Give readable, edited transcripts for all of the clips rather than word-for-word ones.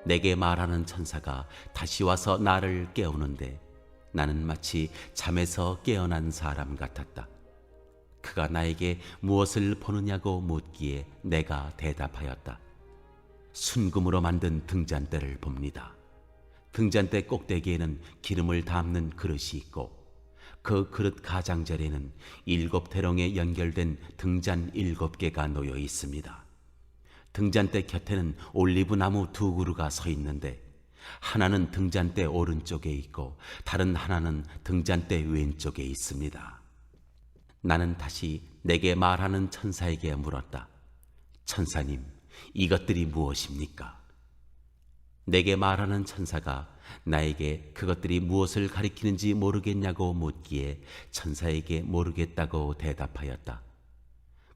내게 말하는 천사가 다시 와서 나를 깨우는데 나는 마치 잠에서 깨어난 사람 같았다. 그가 나에게 무엇을 보느냐고 묻기에 내가 대답하였다. 순금으로 만든 등잔대를 봅니다. 등잔대 꼭대기에는 기름을 담는 그릇이 있고 그 그릇 가장자리에는 7대롱에 연결된 등잔 7개가 놓여 있습니다. 등잔대 곁에는 올리브 나무 2그루가 서 있는데 하나는 등잔대 오른쪽에 있고 다른 하나는 등잔대 왼쪽에 있습니다. 나는 다시 내게 말하는 천사에게 물었다. 천사님, 이것들이 무엇입니까? 내게 말하는 천사가 나에게 그것들이 무엇을 가리키는지 모르겠냐고 묻기에 천사에게 모르겠다고 대답하였다.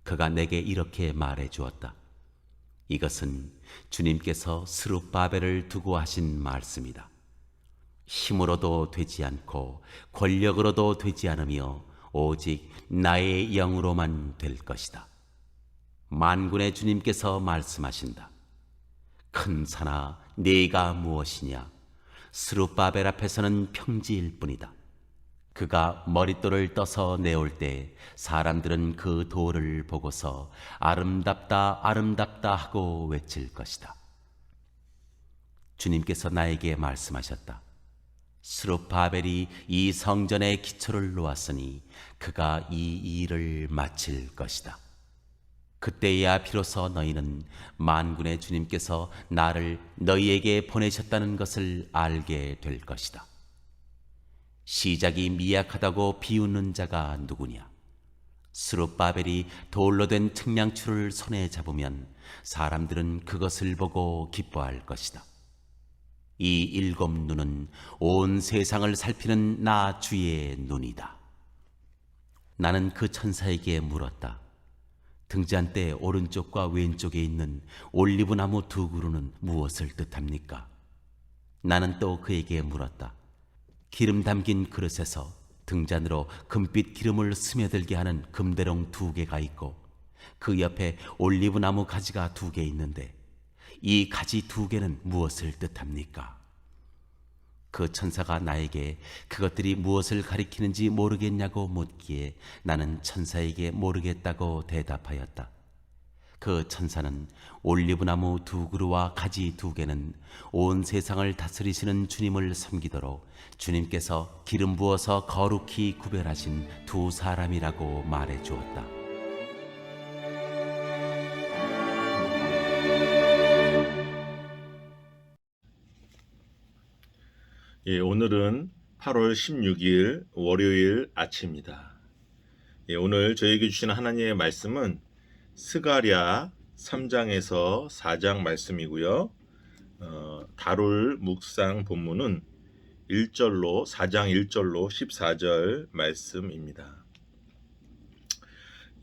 그가 내게 이렇게 말해 주었다. 이것은 주님께서 스룹바벨을 두고 하신 말씀이다. 힘으로도 되지 않고 권력으로도 되지 않으며 오직 나의 영으로만 될 것이다. 만군의 주님께서 말씀하신다. 큰 산아, 네가 무엇이냐? 스룹바벨 앞에서는 평지일 뿐이다. 그가 머릿돌을 떠서 내올 때 사람들은 그 돌을 보고서 아름답다 아름답다 하고 외칠 것이다. 주님께서 나에게 말씀하셨다. 스룹바벨이 이 성전의 기초를 놓았으니 그가 이 일을 마칠 것이다. 그때야 비로소 너희는 만군의 주님께서 나를 너희에게 보내셨다는 것을 알게 될 것이다. 시작이 미약하다고 비웃는 자가 누구냐? 스룹바벨이 돌로 된 측량추를 손에 잡으면 사람들은 그것을 보고 기뻐할 것이다. 이 7 눈은 온 세상을 살피는 나 주의 눈이다. 나는 그 천사에게 물었다. 등잔대 오른쪽과 왼쪽에 있는 올리브나무 2그루는 무엇을 뜻합니까? 나는 또 그에게 물었다. 기름 담긴 그릇에서 등잔으로 금빛 기름을 스며들게 하는 금대롱 2개가 있고 그 옆에 올리브나무 가지가 2개 있는데 이 가지 2개는 무엇을 뜻합니까? 그 천사가 나에게 그것들이 무엇을 가리키는지 모르겠냐고 묻기에 나는 천사에게 모르겠다고 대답하였다. 그 천사는 올리브나무 2그루와 가지 2개는 온 세상을 다스리시는 주님을 섬기도록 주님께서 기름 부어서 거룩히 구별하신 2 사람이라고 말해 주었다. 예, 오늘은 8월 16일 월요일 아침입니다. 예, 오늘 저에게 주신 하나님의 말씀은 스가랴 3장에서 4장 말씀이고요. 다룰 묵상 본문은 4장 1절로 14절 말씀입니다.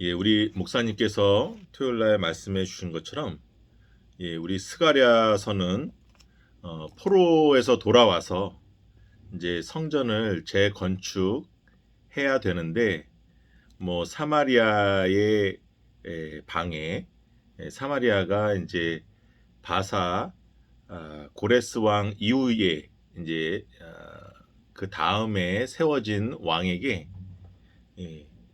예, 우리 목사님께서 토요일날 말씀해 주신 것처럼 예, 우리 스가랴서는 포로에서 돌아와서 이제 성전을 재건축해야 되는데 사마리아의 방에 사마리아가 이제 바사 고레스 왕 이후에 이제 그 다음에 세워진 왕에게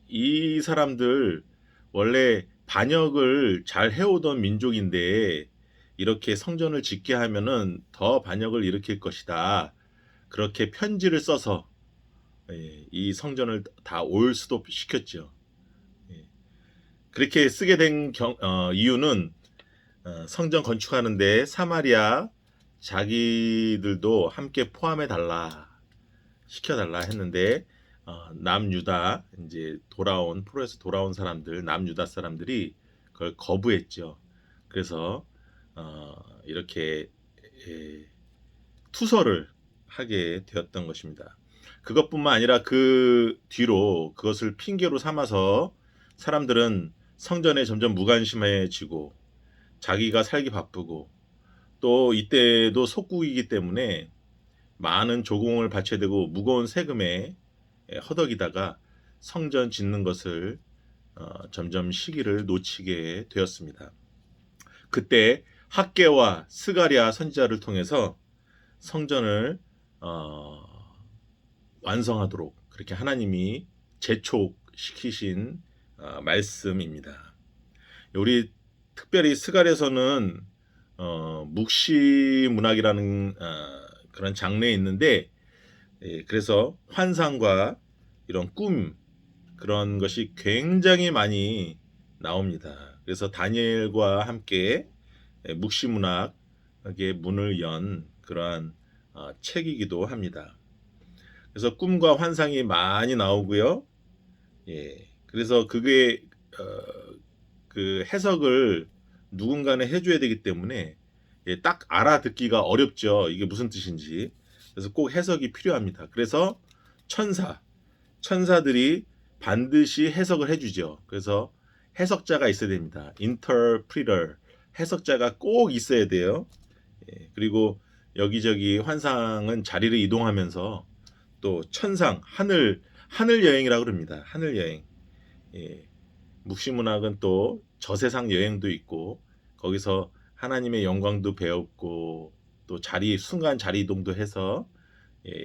이 사람들 원래 반역을 잘 해오던 민족인데 이렇게 성전을 짓게 하면은 더 반역을 일으킬 것이다. 그렇게 편지를 써서 이 성전을 다 올스톱 시켰죠. 그렇게 쓰게 된 이유는 성전 건축하는데 사마리아 자기들도 함께 포함해 달라 시켜달라 했는데 남유다 이제 포로에서 돌아온 사람들 남유다 사람들이 그걸 거부했죠. 그래서 이렇게 투서를 하게 되었던 것입니다. 그것뿐만 아니라 그 뒤로 그것을 핑계로 삼아서 사람들은 성전에 점점 무관심해지고 자기가 살기 바쁘고 또 이때도 속국이기 때문에 많은 조공을 바쳐야 되고 무거운 세금에 허덕이다가 성전 짓는 것을 점점 시기를 놓치게 되었습니다. 그때 학개와 스가랴 선지자를 통해서 성전을 완성하도록 그렇게 하나님이 재촉시키신 말씀입니다. 우리 특별히 스가랴서는 묵시 문학이라는 그런 장르에 있는데, 그래서 환상과 이런 꿈 그런 것이 굉장히 많이 나옵니다. 그래서 다니엘과 함께 묵시 문학의 문을 연 그러한 책이기도 합니다. 그래서 꿈과 환상이 많이 나오고요. 그래서 그게 그 해석을 누군가는 해줘야 되기 때문에 딱 알아듣기가 어렵죠. 이게 무슨 뜻인지. 그래서 꼭 해석이 필요합니다. 그래서 천사들이 반드시 해석을 해주죠. 그래서 해석자가 있어야 됩니다. interpreter, 해석자가 꼭 있어야 돼요. 그리고 여기저기 환상은 자리를 이동하면서 또 천상, 하늘 여행이라고 그럽니다. 하늘 여행. 묵시문학은 또 저세상 여행도 있고, 거기서 하나님의 영광도 배웠고, 또 순간 자리 이동도 해서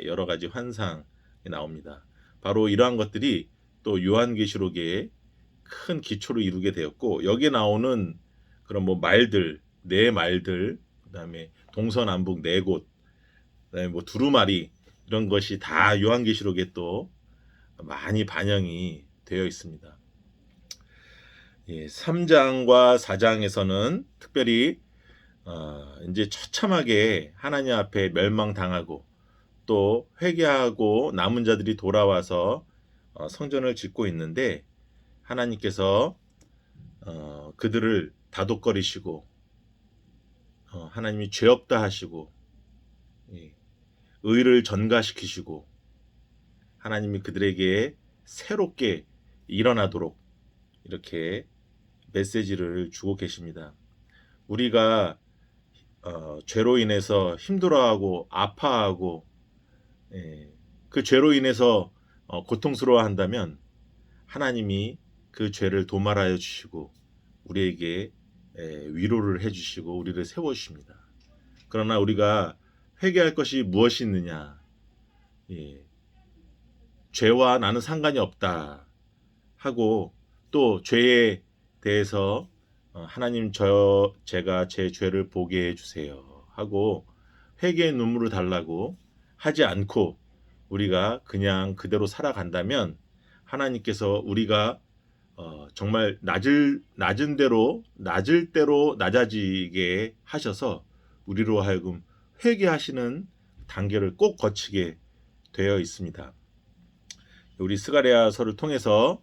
여러 가지 환상이 나옵니다. 바로 이러한 것들이 또 요한계시록의 큰 기초를 이루게 되었고, 여기에 나오는 그런 뭐 말들, 네 말들, 그다음에 동서남북 네 곳, 그다음에 뭐 두루마리, 이런 것이 다 요한계시록에 또 많이 반영이 되어 있습니다. 3장과 4장에서는 특별히 이제 처참하게 하나님 앞에 멸망당하고 또 회개하고 남은 자들이 돌아와서 성전을 짓고 있는데, 하나님께서 그들을 다독거리시고 하나님이 죄 없다 하시고 의를 전가시키시고 하나님이 그들에게 새롭게 일어나도록 이렇게 메시지를 주고 계십니다. 우리가 죄로 인해서 힘들어하고 아파하고 그 죄로 인해서 고통스러워한다면 하나님이 그 죄를 도말하여 주시고 우리에게 위로를 해주시고 우리를 세워주십니다. 그러나 우리가 회개할 것이 무엇이 있느냐, 죄와 나는 상관이 없다 하고, 또 죄에 대해서 하나님 제가 제 죄를 보게 해주세요 하고 회개의 눈물을 달라고 하지 않고 우리가 그냥 그대로 살아간다면, 하나님께서 우리가 정말 낮을 대로 낮아지게 하셔서 우리로 하여금 회개하시는 단계를 꼭 거치게 되어 있습니다. 우리 스가랴서를 통해서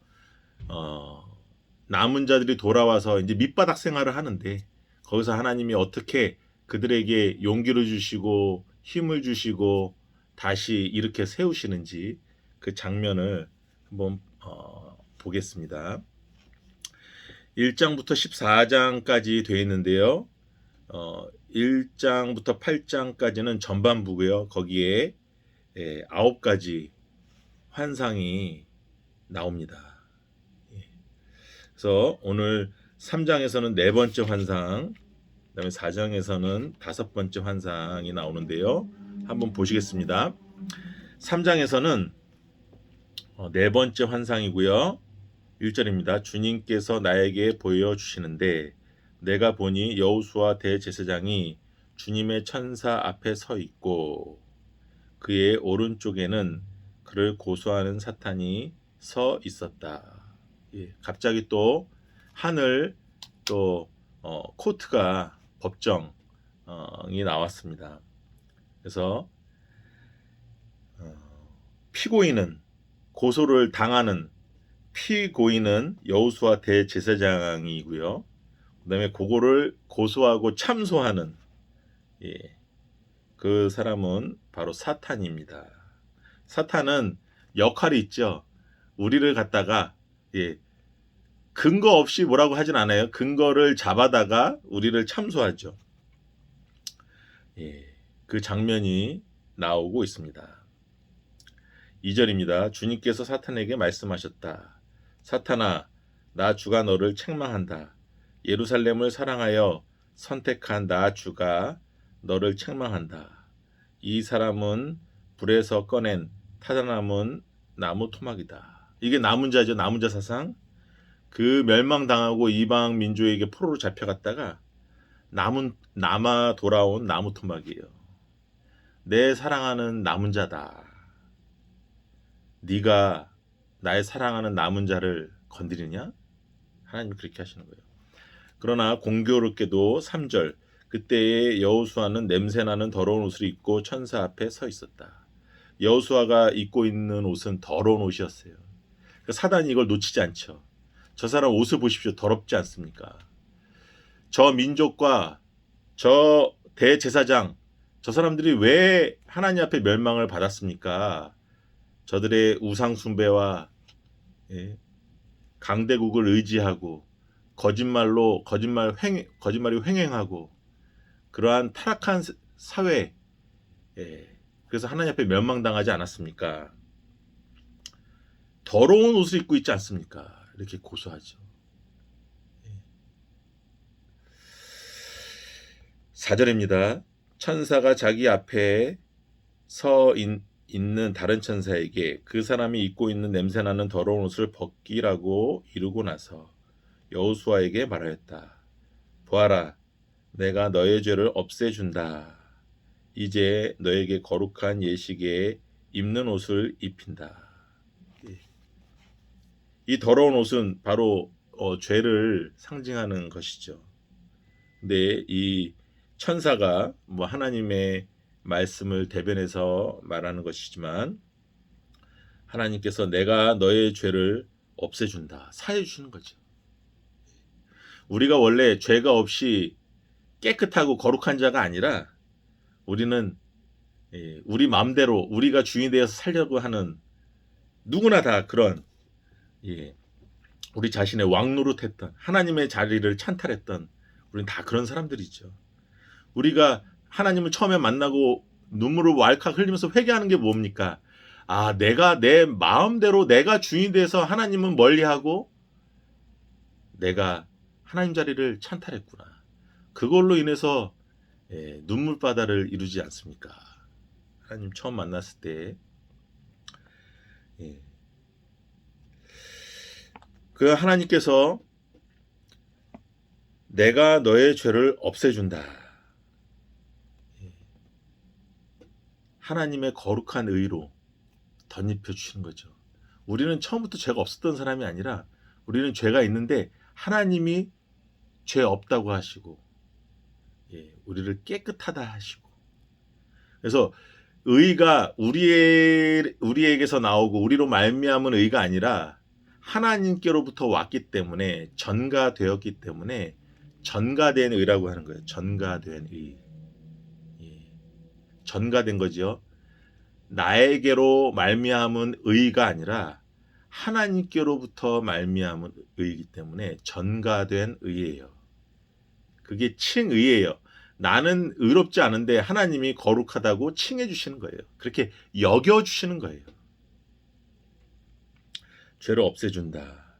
남은 자들이 돌아와서 이제 밑바닥 생활을 하는데, 거기서 하나님이 어떻게 그들에게 용기를 주시고 힘을 주시고 다시 이렇게 세우시는지 그 장면을 한번 보겠습니다. 1장부터 14장까지 되어 있는데요. 1장부터 8장까지는 전반부고요. 거기에 9가지 환상이 나옵니다. 그래서 오늘 3장에서는 네 번째 환상, 그다음에 4장에서는 5번째 환상이 나오는데요. 한번 보시겠습니다. 3장에서는 네 번째 환상이고요. 1절입니다. 주님께서 나에게 보여주시는데 내가 보니 여호수아 대제사장이 주님의 천사 앞에 서 있고 그의 오른쪽에는 그를 고소하는 사탄이 서 있었다. 갑자기 또 하늘 또 코트가 법정이 나왔습니다. 그래서 피고인은 고소를 당하는 피고인은 여호수아 대제사장이고요. 그다음에 그거를 고소하고 참소하는 그 사람은 바로 사탄입니다. 사탄은 역할이 있죠. 우리를 갖다가 근거 없이 뭐라고 하진 않아요. 근거를 잡아다가 우리를 참소하죠. 그 장면이 나오고 있습니다. 2절입니다. 주님께서 사탄에게 말씀하셨다. 사탄아, 나 주가 너를 책망한다. 예루살렘을 사랑하여 선택한 나 주가 너를 책망한다. 이 사람은 불에서 꺼낸 타다 남은 나무 토막이다. 이게 남은자죠. 남은자 사상. 그 멸망당하고 이방 민족에게 포로로 잡혀갔다가 남아 돌아온 나무 토막이에요. 내 사랑하는 남은 자다. 네가 나의 사랑하는 남은 자를 건드리냐? 하나님이 그렇게 하시는 거예요. 그러나 공교롭게도 3절 그때에 여호수아는 냄새나는 더러운 옷을 입고 천사 앞에 서 있었다. 여호수아가 입고 있는 옷은 더러운 옷이었어요. 사단이 이걸 놓치지 않죠. 저 사람 옷을 보십시오. 더럽지 않습니까? 저 민족과 저 대제사장, 저 사람들이 왜 하나님 앞에 멸망을 받았습니까? 저들의 우상 숭배와 강대국을 의지하고 거짓말이 횡행하고 그러한 타락한 사회, 그래서 하나님 앞에 멸망당하지 않았습니까? 더러운 옷을 입고 있지 않습니까? 이렇게 고소하죠. 4절입니다. 천사가 자기 앞에 서 있는 다른 천사에게 그 사람이 입고 있는 냄새나는 더러운 옷을 벗기라고 이르고 나서 여호수아에게 말하였다. 보아라, 내가 너의 죄를 없애준다. 이제 너에게 거룩한 예식에 입는 옷을 입힌다. 이 더러운 옷은 바로 죄를 상징하는 것이죠. 근데 이 천사가 하나님의 말씀을 대변해서 말하는 것이지만 하나님께서 내가 너의 죄를 없애준다. 사해 주시는 거죠. 우리가 원래 죄가 없이 깨끗하고 거룩한 자가 아니라 우리는 우리 마음대로 우리가 주인이 되어서 살려고 하는 누구나 다 그런 우리 자신의 왕노릇했던 하나님의 자리를 찬탈했던 우리는 다 그런 사람들이죠. 우리가 하나님을 처음에 만나고 눈물을 왈칵 흘리면서 회개하는 게 뭡니까? 아, 내가 내 마음대로 내가 주인이 돼서 하나님은 멀리하고 내가 하나님 자리를 찬탈했구나. 그걸로 인해서 눈물바다를 이루지 않습니까? 하나님 처음 만났을 때 그 하나님께서 내가 너의 죄를 없애준다. 하나님의 거룩한 의로 덧입혀 주시는 거죠. 우리는 처음부터 죄가 없었던 사람이 아니라 우리는 죄가 있는데 하나님이 죄 없다고 하시고 우리를 깨끗하다 하시고 그래서 의가 우리에게서 나오고 우리로 말미암은 의가 아니라 하나님께로부터 왔기 때문에 전가되었기 때문에 전가된 의라고 하는 거예요. 전가된 의. 전가된 거죠. 나에게로 말미암은 의가 아니라 하나님께로부터 말미암은 의이기 때문에 전가된 의예요. 그게 칭의예요. 나는 의롭지 않은데 하나님이 거룩하다고 칭해 주시는 거예요. 그렇게 여겨 주시는 거예요. 죄를 없애준다.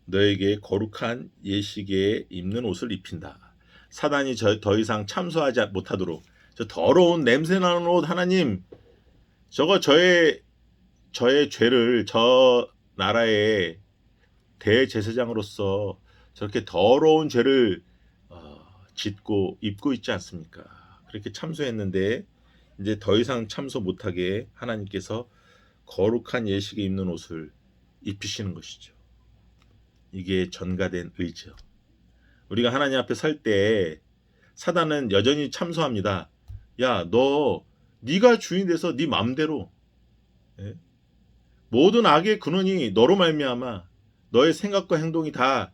너에게 거룩한 예식에 입는 옷을 입힌다. 사단이 더 이상 참소하지 못하도록 저 더러운 냄새나는 옷 하나님 저거 저의 죄를 저 나라의 대제사장으로서 저렇게 더러운 죄를 짓고 입고 있지 않습니까? 그렇게 참소했는데 이제 더 이상 참소 못하게 하나님께서 거룩한 예식에 입는 옷을 입히시는 것이죠. 이게 전가된 의죠. 우리가 하나님 앞에 설 때 사단은 여전히 참소합니다. 야, 네가 주인 돼서 네 맘대로 모든 악의 근원이 너로 말미암아 너의 생각과 행동이 다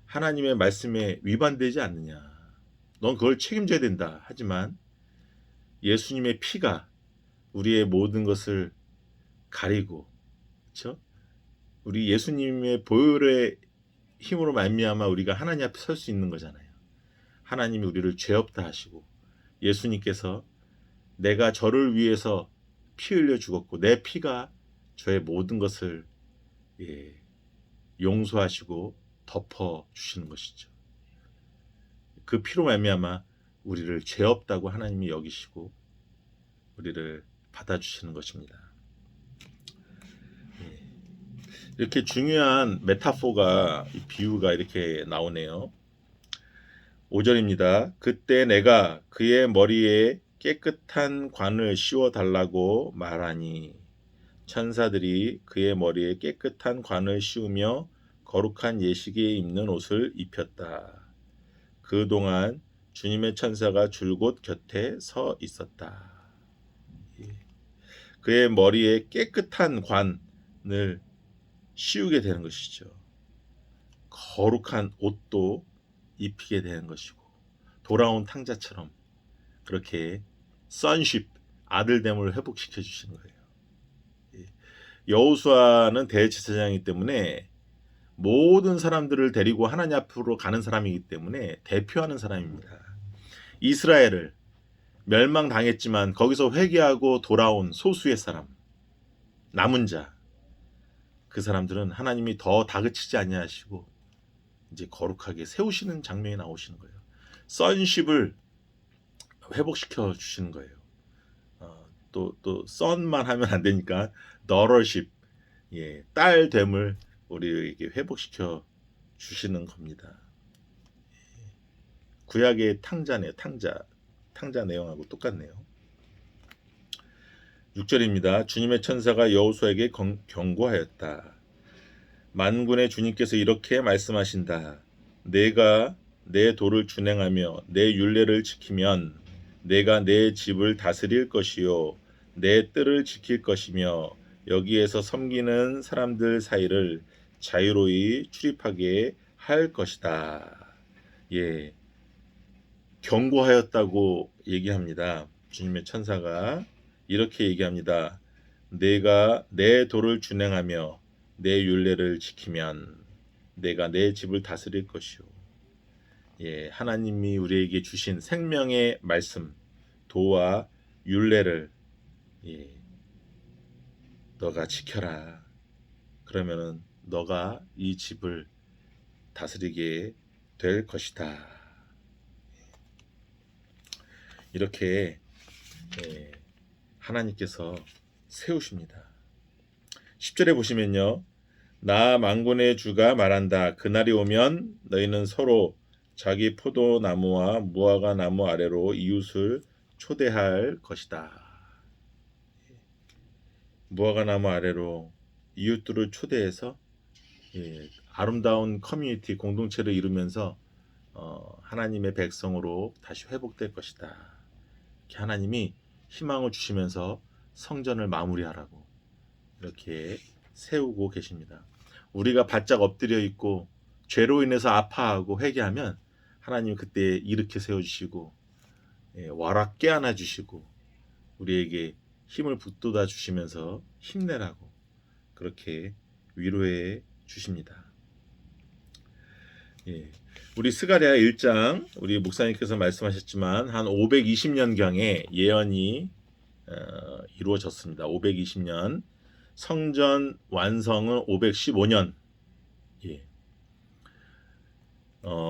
하나님의 말씀에 위반되지 않느냐. 넌 그걸 책임져야 된다. 하지만 예수님의 피가 우리의 모든 것을 가리고 그렇죠? 우리 예수님의 보혈의 힘으로 말미암아 우리가 하나님 앞에 설 수 있는 거잖아요. 하나님이 우리를 죄 없다 하시고 예수님께서 내가 저를 위해서 피 흘려 죽었고 내 피가 저의 모든 것을 용서하시고 덮어 주시는 것이죠. 그 피로 말미암아 우리를 죄 없다고 하나님이 여기시고 우리를 받아주시는 것입니다. 이렇게 중요한 메타포가, 비유가 이렇게 나오네요. 5절입니다. 그때 내가 그의 머리에 깨끗한 관을 씌워 달라고 말하니 천사들이 그의 머리에 깨끗한 관을 씌우며 거룩한 예식에 입는 옷을 입혔다. 그동안 주님의 천사가 줄곧 곁에 서 있었다. 그의 머리에 깨끗한 관을 씌우게 되는 것이죠. 거룩한 옷도 입히게 되는 것이고 돌아온 탕자처럼 그렇게 선십, 아들됨을 회복시켜 주시는 거예요. 여호수아는 대제사장이기 때문에 모든 사람들을 데리고 하나님 앞으로 가는 사람이기 때문에 대표하는 사람입니다. 이스라엘을 멸망당했지만 거기서 회개하고 돌아온 소수의 사람, 남은 자, 그 사람들은 하나님이 더 다그치지 아니하시고 이제 거룩하게 세우시는 장면이 나오시는 거예요. 선십을 회복시켜 주시는 거예요. 또 썬만 하면 안 되니까 daughtership, 딸됨을 우리에게 회복시켜 주시는 겁니다. 구약의 탕자네요. 탕자 내용하고 똑같네요. 6절입니다. 주님의 천사가 여호수아에게 경고하였다. 만군의 주님께서 이렇게 말씀하신다. 내가 내 도를 준행하며 내 율례를 지키면 내가 내 집을 다스릴 것이요 내 뜰을 지킬 것이며 여기에서 섬기는 사람들 사이를 자유로이 출입하게 할 것이다. 경고하였다고 얘기합니다. 주님의 천사가 이렇게 얘기합니다. 내가 내 도를 준행하며 내 율례를 지키면 내가 내 집을 다스릴 것이요. 하나님이 우리에게 주신 생명의 말씀, 도와 율례를 너가 지켜라. 그러면은 너가 이 집을 다스리게 될 것이다. 이렇게 하나님께서 세우십니다. 10절에 보시면요. 나 만군의 주가 말한다. 그날이 오면 너희는 서로 자기 포도나무와 무화과 나무 아래로 이웃을 초대할 것이다. 무화과 나무 아래로 이웃들을 초대해서 아름다운 커뮤니티 공동체를 이루면서 하나님의 백성으로 다시 회복될 것이다. 이렇게 하나님이 희망을 주시면서 성전을 마무리하라고 이렇게 세우고 계십니다. 우리가 바짝 엎드려 있고 죄로 인해서 아파하고 회개하면 하나님 그때 일으켜 세워주시고 와락 깨어나 주시고 우리에게 힘을 북돋아 주시면서 힘내라고 그렇게 위로해 주십니다. 우리 스가랴 1장 우리 목사님께서 말씀하셨지만 한 520년경에 예언이 이루어졌습니다. 520년 성전 완성은 515년.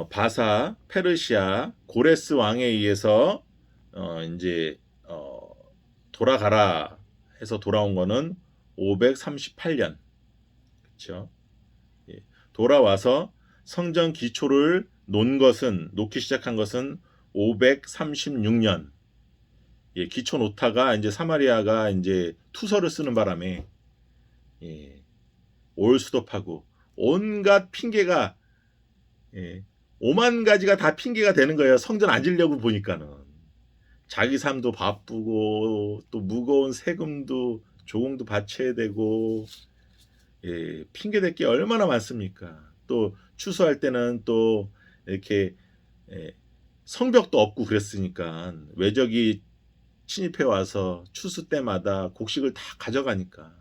바사 페르시아 고레스 왕에 의해서 이제 돌아가라 해서 돌아온 거는 538년. 그렇죠? 돌아와서 성전 기초를 놓기 시작한 것은 536년. 기초 놓다가 이제 사마리아가 이제 투서를 쓰는 바람에 올수도파고 온갖 핑계가 5만 가지가 다 핑계가 되는 거예요. 성전 안 지려고 보니까는 자기 삶도 바쁘고 또 무거운 세금도 조공도 바쳐야 되고 핑계 댈 게 얼마나 많습니까? 또 추수할 때는 또 이렇게 성벽도 없고 그랬으니까 외적이 침입해 와서 추수 때마다 곡식을 다 가져가니까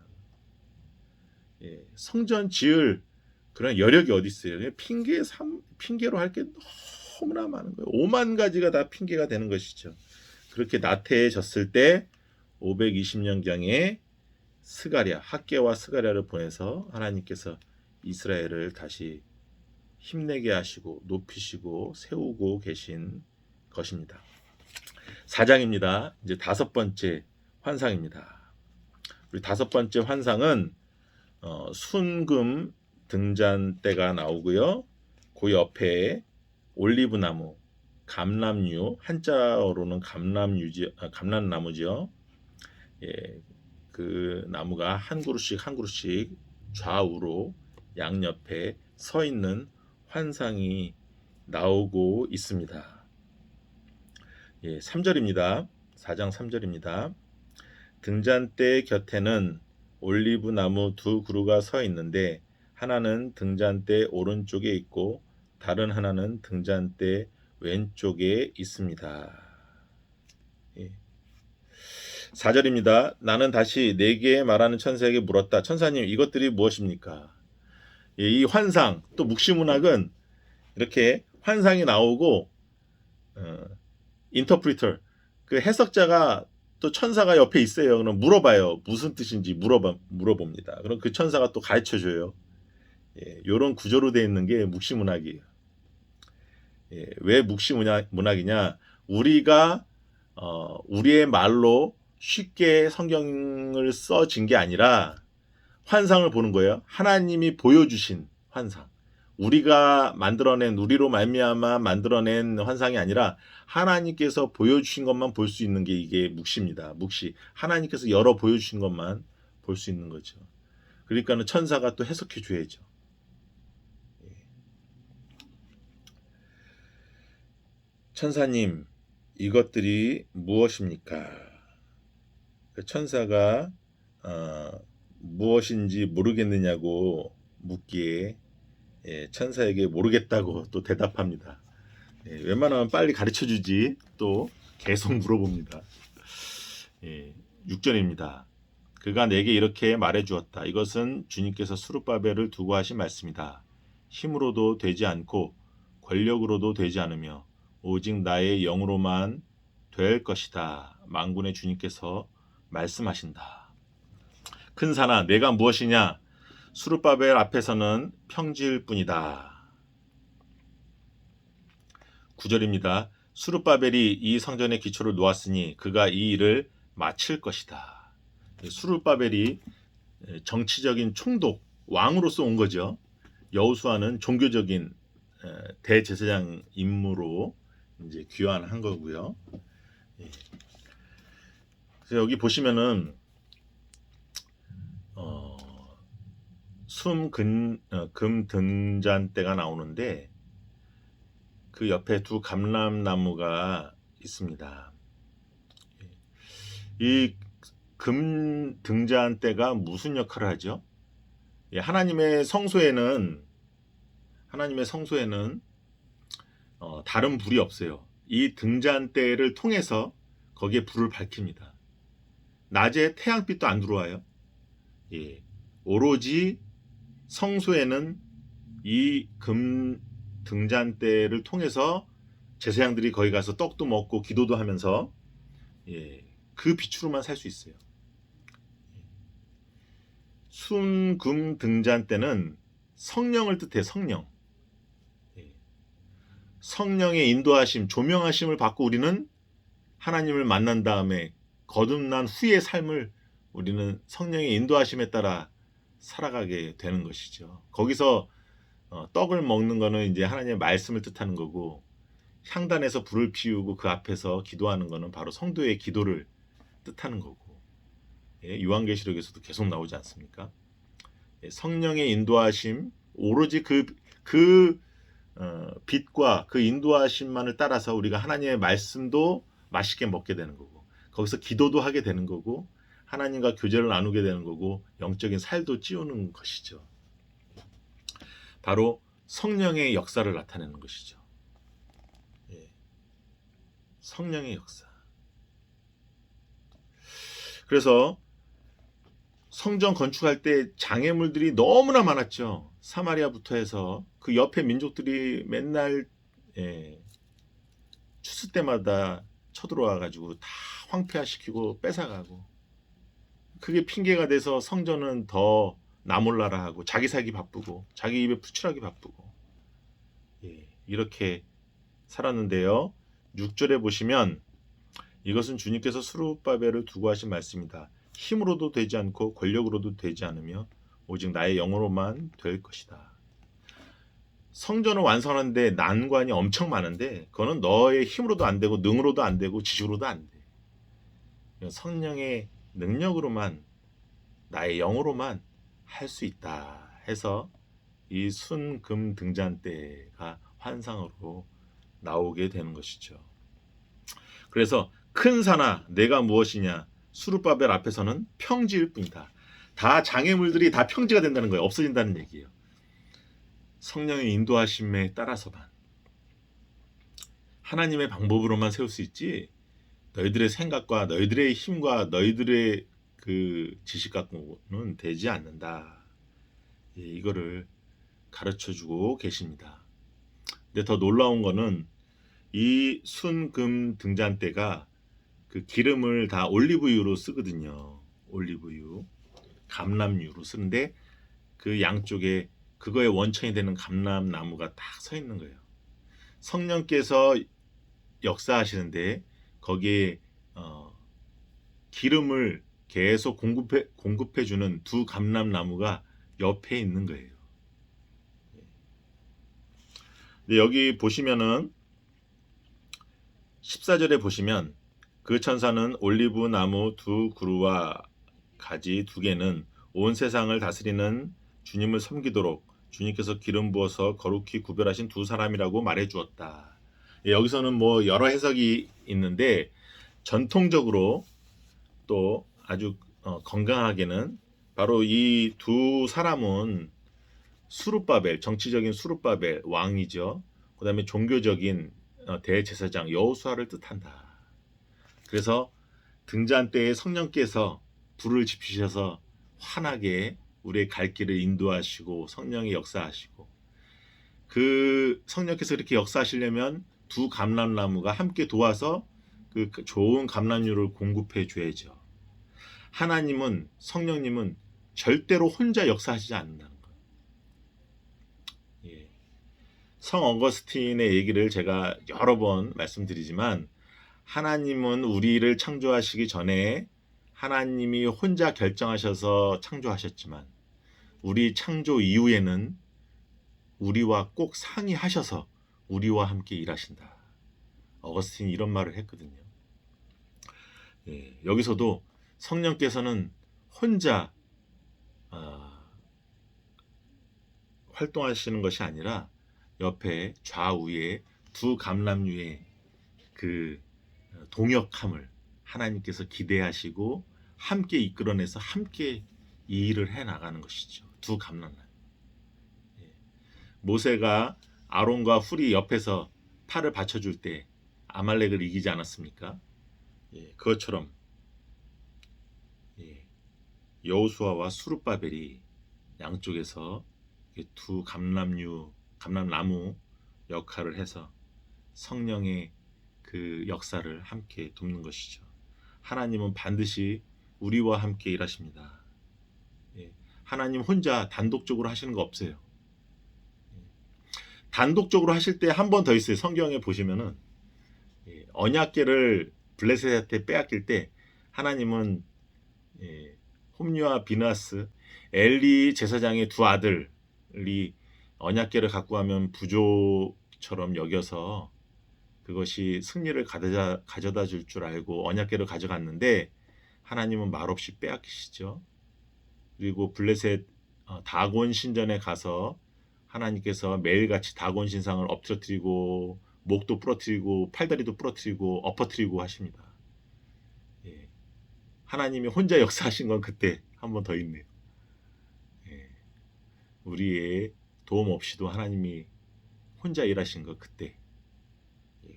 성전 지을 그런 여력이 어디 있어요? 핑계로 할 게 너무나 많은 거예요. 5만 가지가 다 핑계가 되는 것이죠. 그렇게 나태해졌을 때 520년경에 스가랴, 학개와 스가랴를 보내서 하나님께서 이스라엘을 다시 힘내게 하시고 높이시고 세우고 계신 것입니다. 4장입니다. 이제 5번째 환상입니다. 우리 5번째 환상은 순금 등잔대가 나오고요. 그 옆에 올리브나무, 감람류, 한자어로는 감람나무지요. 예, 그 나무가 한 그루씩 한 그루씩 좌우로 양옆에 서 있는 환상이 나오고 있습니다. 예, 3절입니다. 4장 3절입니다. 등잔대 곁에는 올리브 나무 2그루가 서 있는데 하나는 등잔대 오른쪽에 있고 다른 하나는 등잔대 왼쪽에 있습니다. 예. 4절입니다. 나는 다시 내게 말하는 천사에게 물었다. 천사님, 이것들이 무엇입니까? 예, 이 환상, 또 묵시문학은 이렇게 환상이 나오고 인터프리터, 그 해석자가 또 천사가 옆에 있어요. 그럼 물어봐요. 무슨 뜻인지 물어봅니다. 그럼 그 천사가 또 가르쳐줘요. 예, 이런 구조로 되어 있는 게 묵시문학이에요. 예, 왜 묵시문학이냐? 우리가 우리의 말로 쉽게 성경을 써진 게 아니라 환상을 보는 거예요. 하나님이 보여주신 환상. 우리가 만들어낸, 우리로 말미암아 만들어낸 환상이 아니라 하나님께서 보여주신 것만 볼 수 있는 게 이게 묵시입니다. 묵시. 하나님께서 열어 보여주신 것만 볼 수 있는 거죠. 그러니까는 천사가 또 해석해 줘야죠. 천사님, 이것들이 무엇입니까? 천사가 무엇인지 모르겠느냐고 묻기에 천사에게 모르겠다고 또 대답합니다. 웬만하면 빨리 가르쳐주지 또 계속 물어봅니다. 6절입니다. 그가 내게 이렇게 말해주었다. 이것은 주님께서 스룹바벨을 두고 하신 말씀이다. 힘으로도 되지 않고 권력으로도 되지 않으며 오직 나의 영으로만 될 것이다. 만군의 주님께서 말씀하신다. 큰 산아, 내가 무엇이냐? 스룹바벨 앞에서는 평지일 뿐이다. 9절입니다. 스룹바벨이 이 성전의 기초를 놓았으니 그가 이 일을 마칠 것이다. 스룹바벨이 정치적인 총독, 왕으로서 온 거죠. 여호수아는 종교적인 대제사장 임무로 이제 귀환한 거고요. 그래서 여기 보시면은 금 등잔대가 나오는데 그 옆에 2 감람나무가 있습니다. 이 금 등잔대가 무슨 역할을 하죠? 하나님의 성소에는 다른 불이 없어요. 이 등잔대를 통해서 거기에 불을 밝힙니다. 낮에 태양빛도 안 들어와요. 오로지 성소에는 이 금 등잔대를 통해서 제사장들이 거기 가서 떡도 먹고 기도도 하면서 그 빛으로만 살 수 있어요. 순금 등잔대는 성령을 뜻해. 성령의 인도하심, 조명하심을 받고 우리는 하나님을 만난 다음에 거듭난 후의 삶을 우리는 성령의 인도하심에 따라 살아가게 되는 것이죠. 거기서 떡을 먹는 거는 이제 하나님의 말씀을 뜻하는 거고, 향단에서 불을 피우고 그 앞에서 기도하는 거는 바로 성도의 기도를 뜻하는 거고, 요한계시록에서도 계속 나오지 않습니까? 성령의 인도하심, 오로지 그 빛과 그 인도하심만을 따라서 우리가 하나님의 말씀도 맛있게 먹게 되는 거고, 거기서 기도도 하게 되는 거고, 하나님과 교제를 나누게 되는 거고, 영적인 살도 찌우는 것이죠. 바로 성령의 역사를 나타내는 것이죠. 성령의 역사. 그래서 성전 건축할 때 장애물들이 너무나 많았죠. 사마리아부터 해서 그 옆에 민족들이 맨날 추수 때마다 쳐들어와 가지고 다 황폐화시키고 뺏어가고, 그게 핑계가 돼서 성전은 더 나몰라라 하고 자기 살기 바쁘고 자기 입에 풀칠하기 바쁘고, 이렇게 살았는데요. 6절에 보시면 이것은 주님께서 수룹바벨을 두고 하신 말씀이다. 힘으로도 되지 않고 권력으로도 되지 않으며 오직 나의 영으로만 될 것이다. 성전을 완성하는데 난관이 엄청 많은데 그거는 너의 힘으로도 안 되고 능으로도 안 되고 지식으로도 안 돼. 성령의 능력으로만 나의 영으로만 할 수 있다 해서 이 순금 등잔대가 환상으로 나오게 되는 것이죠. 그래서 큰 산아 내가 무엇이냐 수룹바벨 앞에서는 평지일 뿐이다. 다 장애물들이 다 평지가 된다는 거예요. 없어진다는 얘기예요. 성령의 인도하심에 따라서만 하나님의 방법으로만 세울 수 있지 너희들의 생각과 너희들의 힘과 너희들의 그 지식 갖고는 되지 않는다. 이거를 가르쳐주고 계십니다. 근데 더 놀라운 거는 이 순금 등잔대가 그 기름을 다 올리브유로 쓰거든요. 올리브유, 감람유로 쓰는데 그 양쪽에 그거의 원천이 되는 감람나무가 딱 서 있는 거예요. 성령께서 역사하시는데 거기에 기름을 계속 공급해 주는 두 감람나무가 옆에 있는 거예요. 근데 여기 보시면은 14절에 보시면 그 천사는 올리브 나무 두 그루와 가지 두 개는 온 세상을 다스리는 주님을 섬기도록 주님께서 기름 부어서 거룩히 구별하신 두 사람이라고 말해 주었다. 여기서는 뭐 여러 해석이 있는데 전통적으로 또 아주 건강하게는 바로 이 두 사람은 수룹바벨, 정치적인 수룹바벨 왕이죠. 그 다음에 종교적인 대제사장 여호수아를 뜻한다. 그래서 등잔대에 성령께서 불을 지피셔서 환하게 우리의 갈 길을 인도하시고 성령이 역사하시고 그 성령께서 이렇게 역사하시려면 두 감람나무가 함께 도와서 그 좋은 감람유를 공급해 줘야죠. 하나님은 성령님은 절대로 혼자 역사하시지 않는다는 거예요. 성 어거스틴의 얘기를 제가 여러 번 말씀드리지만 하나님은 우리를 창조하시기 전에 하나님이 혼자 결정하셔서 창조하셨지만 우리 창조 이후에는 우리와 꼭 상의하셔서 우리와 함께 일하신다. 어거스틴이 이런 말을 했거든요. 여기서도 성령께서는 혼자 활동하시는 것이 아니라 옆에 좌우에 두 감람류의 그 동역함을 하나님께서 기대하시고 함께 이끌어내서 함께 이 일을 해나가는 것이죠. 두 감람나무. 모세가 아론과 훌이 옆에서 팔을 받쳐줄 때 아말렉을 이기지 않았습니까? 그것처럼 여호수아와 수룹바벨이 양쪽에서 두 감람나무 역할을 해서 성령의 그 역사를 함께 돕는 것이죠. 하나님은 반드시 우리와 함께 일하십니다. 하나님 혼자 단독적으로 하시는 거 없어요. 단독적으로 하실 때 한 번 더 있어요. 성경에 보시면은 언약궤를 블레셋한테 빼앗길 때 하나님은 홈리와 비나스 엘리 제사장의 두 아들이 언약궤를 갖고 가면 부조처럼 여겨서 그것이 승리를 가져다 줄 줄 알고 언약궤를 가져갔는데 하나님은 말없이 빼앗기시죠. 그리고 블레셋 다곤 신전에 가서 하나님께서 매일같이 다곤 신상을 엎드러뜨리고 목도 부러뜨리고 팔다리도 부러뜨리고 엎어뜨리고 하십니다. 하나님이 혼자 역사하신 건 그때 한 번 더 있네요. 우리의 도움 없이도 하나님이 혼자 일하신 거 그때.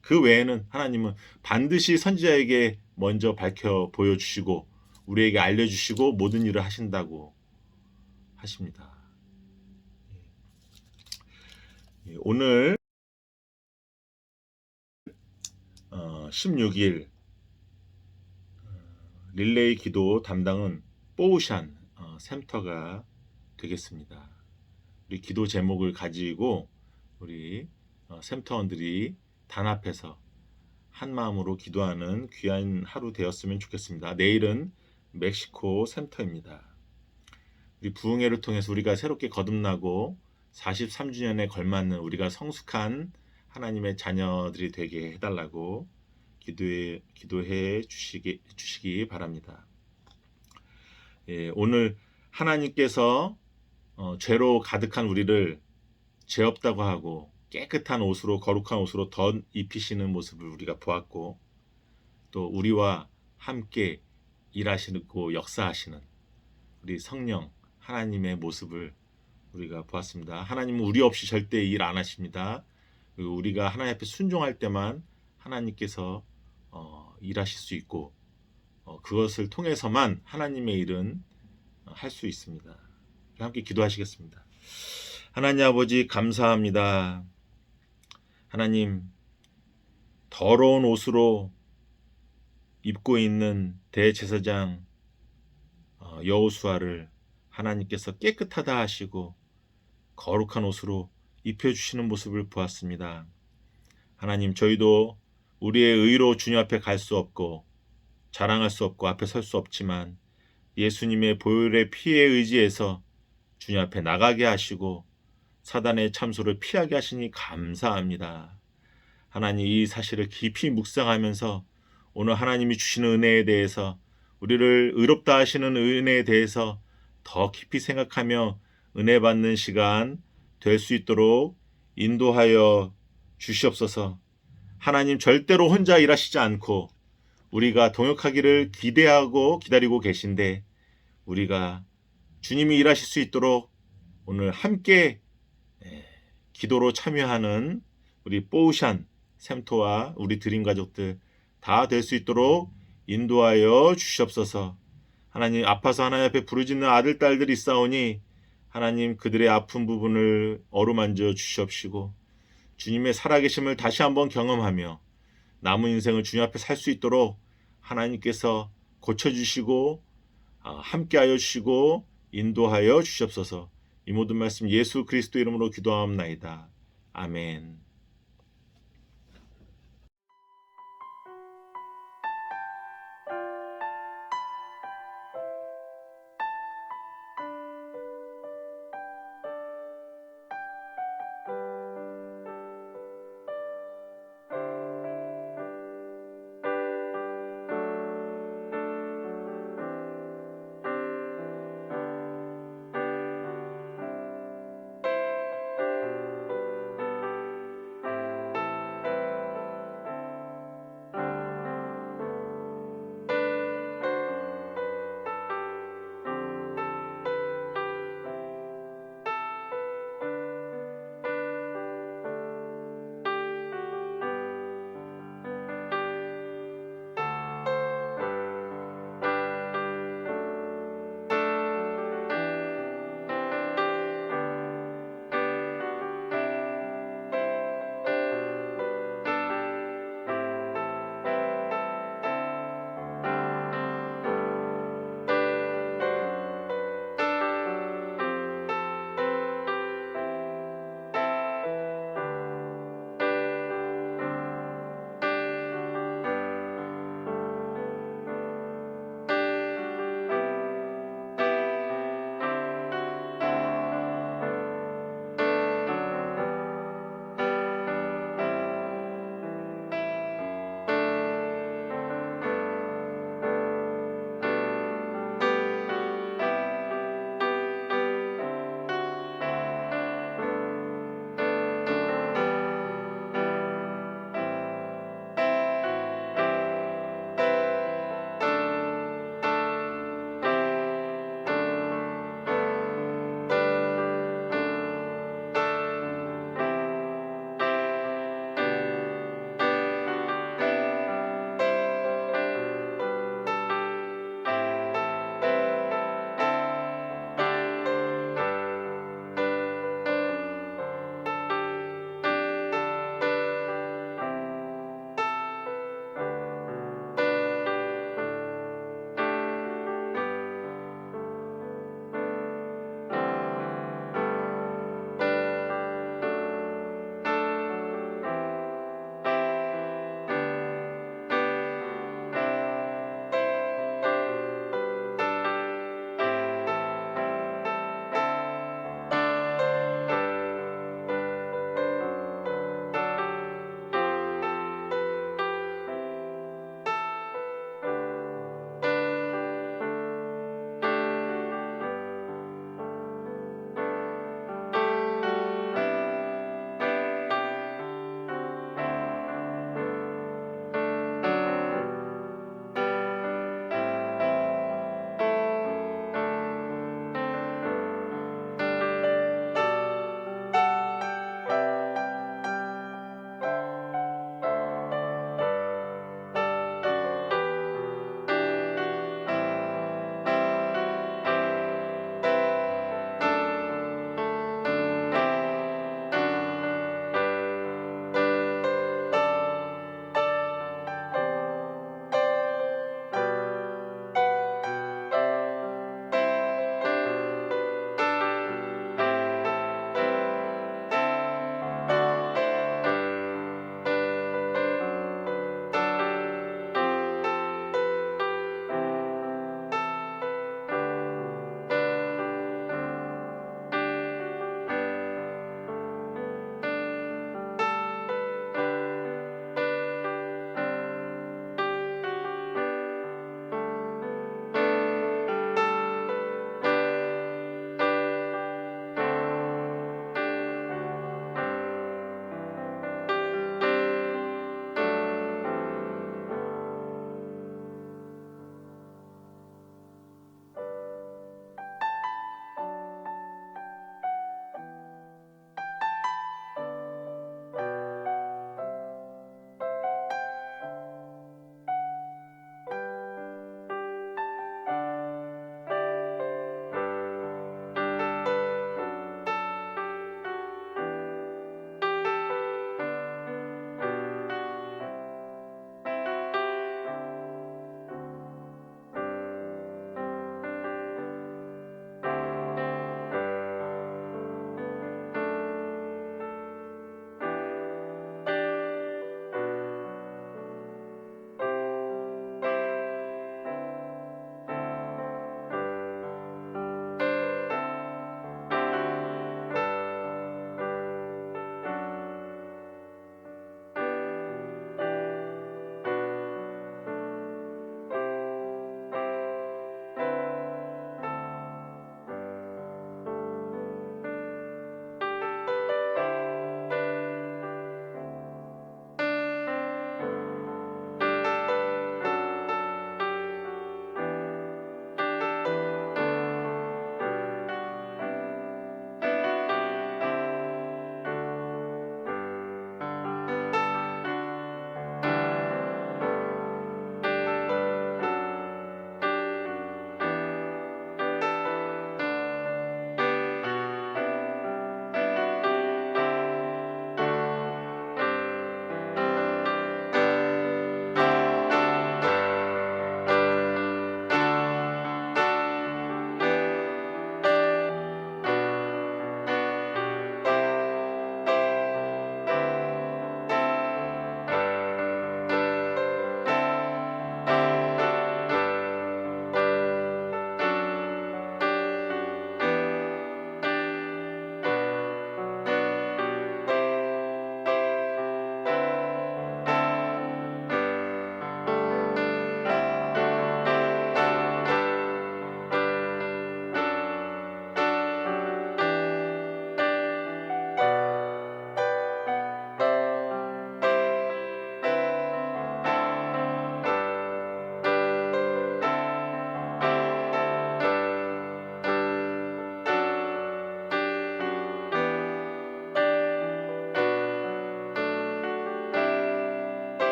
그 외에는 하나님은 반드시 선지자에게 먼저 밝혀 보여주시고 우리에게 알려주시고 모든 일을 하신다고 하십니다. 오늘 16일 릴레이 기도 담당은 뽀우샨 샘터가 되겠습니다. 우리 기도 제목을 가지고 우리 샘터원들이 단합해서 한 마음으로 기도하는 귀한 하루 되었으면 좋겠습니다. 내일은 멕시코 샘터입니다. 우리 부흥회를 통해서 우리가 새롭게 거듭나고 43주년에 걸맞는 우리가 성숙한 하나님의 자녀들이 되게 해달라고 기도해 주시기 바랍니다. 예, 오늘 하나님께서 죄로 가득한 우리를 죄 없다고 하고 깨끗한 옷으로, 거룩한 옷으로 덧 입히시는 모습을 우리가 보았고, 또 우리와 함께 일하시고 역사하시는 우리 성령 하나님의 모습을 우리가 보았습니다. 하나님은 우리 없이 절대 일 안 하십니다. 그리고 우리가 하나님 앞에 순종할 때만 하나님께서 일하실 수 있고, 그것을 통해서만 하나님의 일은 할 수 있습니다. 함께 기도하시겠습니다. 하나님 아버지 감사합니다. 하나님, 더러운 옷으로 입고 있는 대제사장 여호수아를 하나님께서 깨끗하다 하시고 거룩한 옷으로 입혀주시는 모습을 보았습니다. 하나님, 저희도 우리의 의로 주님 앞에 갈 수 없고 자랑할 수 없고 앞에 설 수 없지만 예수님의 보혈의 피에 의지해서 주님 앞에 나가게 하시고 사단의 참소를 피하게 하시니 감사합니다. 하나님, 이 사실을 깊이 묵상하면서 오늘 하나님이 주시는 은혜에 대해서, 우리를 의롭다 하시는 은혜에 대해서 더 깊이 생각하며 은혜 받는 시간 될 수 있도록 인도하여 주시옵소서. 하나님, 절대로 혼자 일하시지 않고 우리가 동역하기를 기대하고 기다리고 계신데, 우리가 주님이 일하실 수 있도록 오늘 함께 기도로 참여하는 우리 뽀우샨 샘토와 우리 드림 가족들 다 될 수 있도록 인도하여 주시옵소서. 하나님, 아파서 하나님 앞에 부르짖는 아들 딸들이 있사오니 하나님, 그들의 아픈 부분을 어루만져 주시옵시고 주님의 살아계심을 다시 한번 경험하며 남은 인생을 주님 앞에 살 수 있도록 하나님께서 고쳐주시고 함께하여 주시고 인도하여 주시옵소서. 이 모든 말씀 예수 그리스도 이름으로 기도하옵나이다. 아멘.